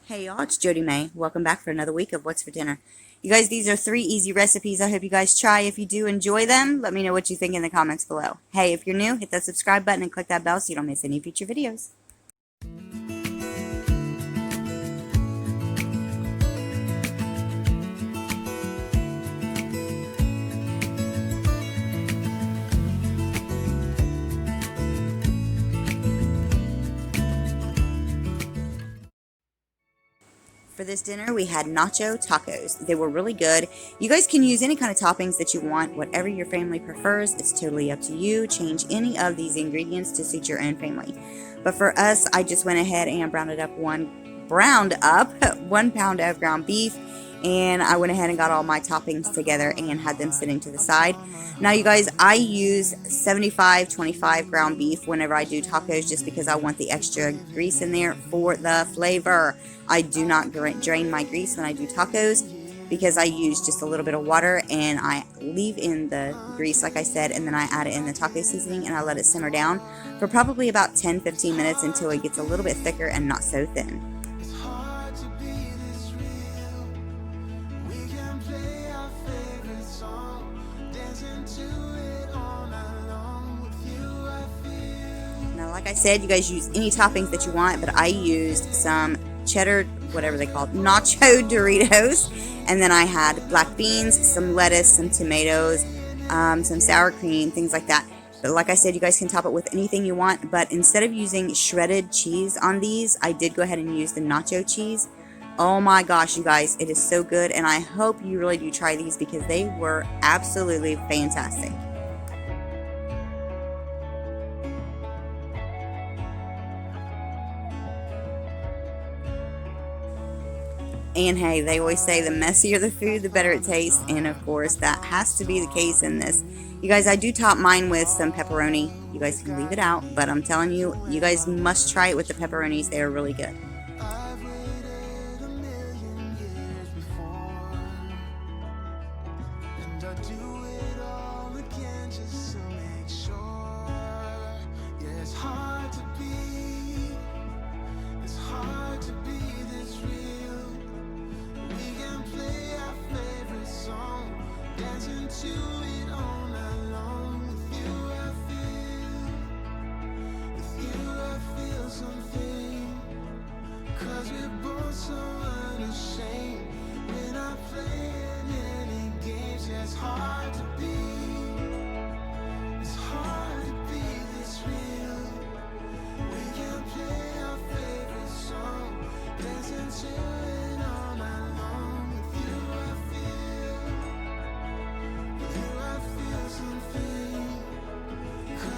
Hey y'all, it's Jody May. Welcome back for another week of What's for Dinner. You guys, these are 3 easy recipes I hope you guys try. If you do enjoy them, let me know what you think in the comments below. Hey, if you're new, hit that subscribe button and click that bell so you don't miss any future videos. For this dinner, we had nacho tacos. They were really good. You guys can use any kind of toppings that you want, whatever your family prefers. It's totally up to you. Change any of these ingredients to suit your own family. But for us, I just went ahead and browned up 1 pound of ground beef, and I went ahead and got all my toppings together and had them sitting to the side. Now you guys, I use 75-25 ground beef whenever I do tacos just because I want the extra grease in there for the flavor. I do not drain my grease when I do tacos because I use just a little bit of water and I leave in the grease like I said, and then I add it in the taco seasoning and I let it simmer down for probably about 10-15 minutes until it gets a little bit thicker and not so thin. Now, like I said, you guys use any toppings that you want, but I used some cheddar, whatever they call it, nacho Doritos, and then I had black beans, some lettuce, some tomatoes, some sour cream, things like that. But like I said, you guys can top it with anything you want, but instead of using shredded cheese on these, I did go ahead and use the nacho cheese. Oh my gosh, you guys, it is so good, and I hope you really do try these because they were absolutely fantastic. And hey, they always say the messier the food, the better it tastes. And of course, that has to be the case in this. You guys, I do top mine with some pepperoni. You guys can leave it out, but I'm telling you, you guys must try it with the pepperonis. They are really good.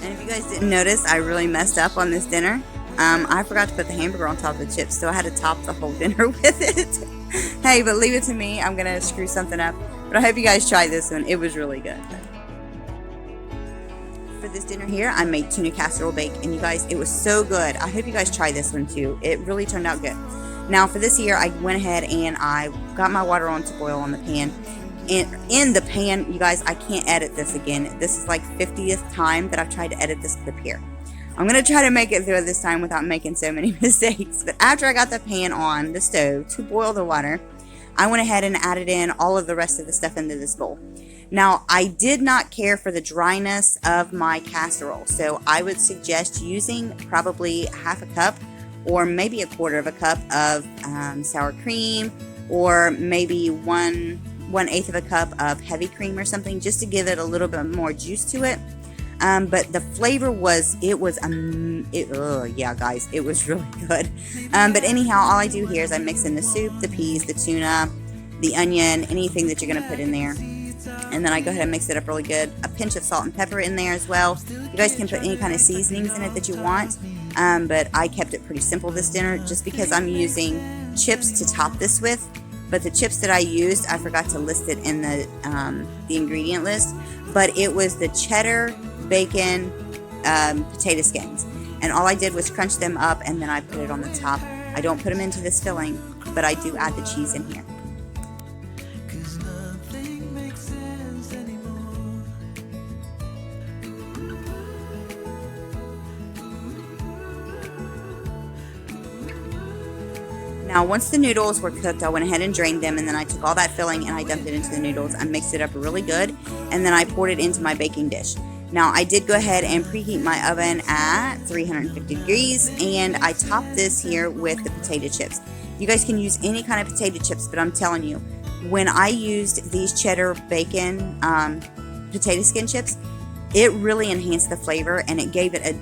And if you guys didn't notice, I really messed up on this dinner. I forgot to put the hamburger on top of the chips, so I had to top the whole dinner with it. Hey, but leave it to me. I'm going to screw something up. But I hope you guys try this one. It was really good. For this dinner here, I made tuna casserole bake, and you guys, it was so good. I hope you guys try this one too. It really turned out good. Now for this here, I went ahead and I got my water on to boil on the pan. And in the pan, you guys, I can't edit this again. This is like 50th time that I've tried to edit this clip here. I'm going to try to make it through this time without making so many mistakes. But after I got the pan on the stove to boil the water, I went ahead and added in all of the rest of the stuff into this bowl. Now, I did not care for the dryness of my casserole, so I would suggest using probably half a cup or maybe a quarter of a cup of sour cream, or maybe 1/8 of a cup of heavy cream or something, just to give it a little bit more juice to it. But the flavor was, yeah guys, it was really good. But anyhow, all I do here is I mix in the soup, the peas, the tuna, the onion, anything that you're going to put in there. And then I go ahead and mix it up really good. A pinch of salt and pepper in there as well. You guys can put any kind of seasonings in it that you want. But I kept it pretty simple this dinner just because I'm using chips to top this with. But the chips that I used, I forgot to list it in the ingredient list. But it was the cheddar, bacon, potato skins. And all I did was crunch them up and then I put it on the top. I don't put them into this filling, but I do add the cheese in here. Now, once the noodles were cooked, I went ahead and drained them, and then I took all that filling and I dumped it into the noodles. I mixed it up really good, and then I poured it into my baking dish. Now, I did go ahead and preheat my oven at 350 degrees, and I topped this here with the potato chips. You guys can use any kind of potato chips, but I'm telling you, when I used these cheddar bacon potato skin chips, it really enhanced the flavor, and it gave it a,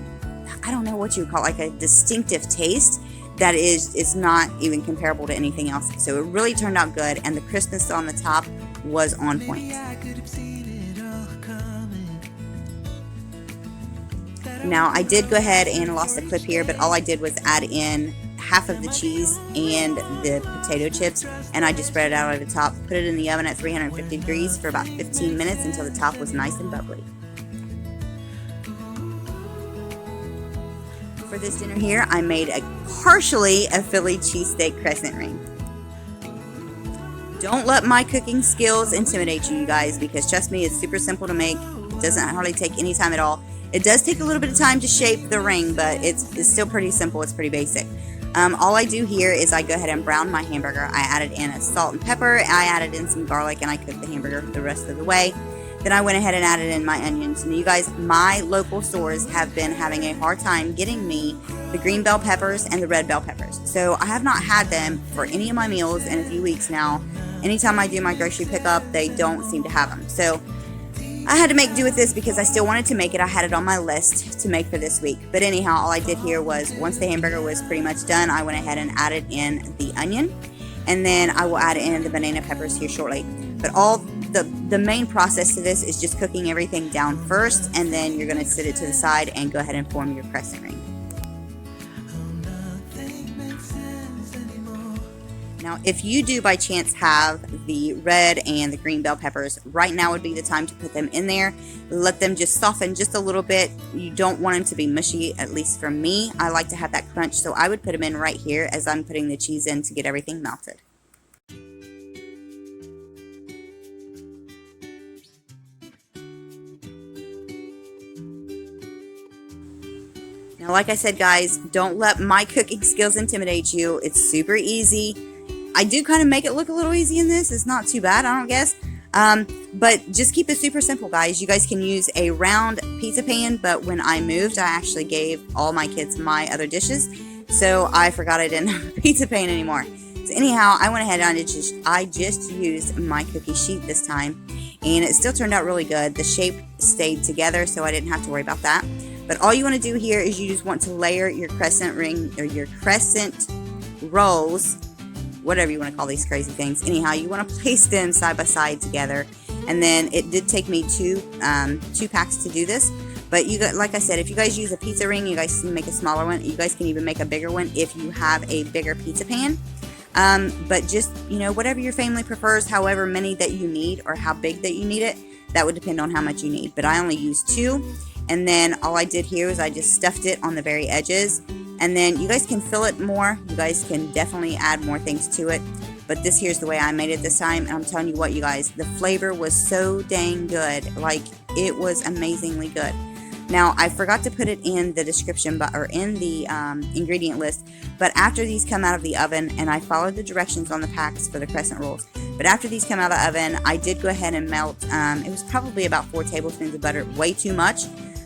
I don't know what you would call it, like a distinctive taste that is not even comparable to anything else. So it really turned out good, and the crispness on the top was on point. Now, I did go ahead and lost the clip here, but all I did was add in half of the cheese and the potato chips, and I just spread it out at the top, put it in the oven at 350 degrees for about 15 minutes until the top was nice and bubbly. For this dinner here, I made partially a Philly cheesesteak crescent ring. Don't let my cooking skills intimidate you, guys, because trust me, it's super simple to make. It doesn't hardly take any time at all. It does take a little bit of time to shape the ring, but it's still pretty simple. It's pretty basic. All I do here is I go ahead and brown my hamburger. I added in a salt and pepper. I added in some garlic, and I cooked the hamburger the rest of the way. Then I went ahead and added in my onions. And you guys, my local stores have been having a hard time getting me the green bell peppers and the red bell peppers. So I have not had them for any of my meals in a few weeks now. Anytime I do my grocery pickup, they don't seem to have them. So I had to make do with this because I still wanted to make it. I had it on my list to make for this week. But anyhow, all I did here was once the hamburger was pretty much done, I went ahead and added in the onion. And then I will add in the banana peppers here shortly. But all the main process to this is just cooking everything down first, and then you're going to sit it to the side and go ahead and form your crescent ring. Now, if you do by chance have the red and the green bell peppers, right now would be the time to put them in there. Let them just soften just a little bit. You don't want them to be mushy, at least for me. I like to have that crunch, so I would put them in right here as I'm putting the cheese in to get everything melted. Now, like I said, guys, don't let my cooking skills intimidate you. It's super easy. I do kind of make it look a little easy in this. It's not too bad, I don't guess. But just keep it super simple, guys. You guys can use a round pizza pan, but when I moved, I actually gave all my kids my other dishes, so I forgot I didn't have a pizza pan anymore. So anyhow, I went ahead and I just used my cookie sheet this time, and it still turned out really good. The shape stayed together, so I didn't have to worry about that. But all you want to do here is you just want to layer your crescent ring or your crescent rolls, whatever you want to call these crazy things. Anyhow, you want to place them side by side together. And then it did take me two packs to do this. But you got, like I said, if you guys use a pizza ring, you guys can make a smaller one. You guys can even make a bigger one if you have a bigger pizza pan. But just, whatever your family prefers, however many that you need or how big that you need it, that would depend on how much you need. But I only used 2. And then all I did here is I just stuffed it on the very edges. And then you guys can fill it more. You guys can definitely add more things to it. But here's the way I made it this time. And I'm telling you what, you guys, the flavor was so dang good. Like, it was amazingly good. Now, I forgot to put it in the description or in the ingredient list, but after these come out of the oven, and I followed the directions on the packs for the crescent rolls, but after these come out of the oven, I did go ahead and melt, it was probably about 4 tablespoons of butter, way too much,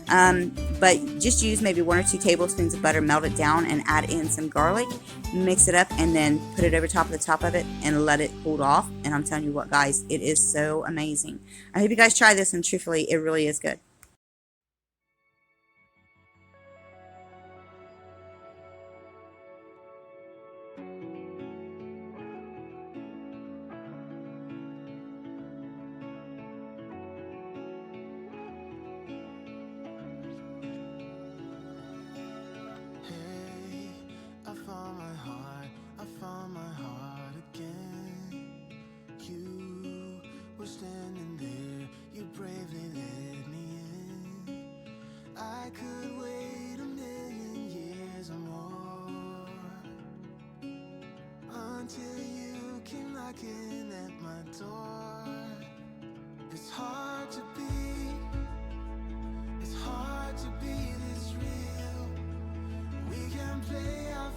but just use maybe 1 or 2 tablespoons of butter, melt it down, and add in some garlic, mix it up, and then put it over the top of it, and let it cool off. And I'm telling you what, guys, it is so amazing. I hope you guys try this, and truthfully, it really is good. I could wait 1,000,000 years or more until you came knocking at my door. It's hard to be this real. We can play our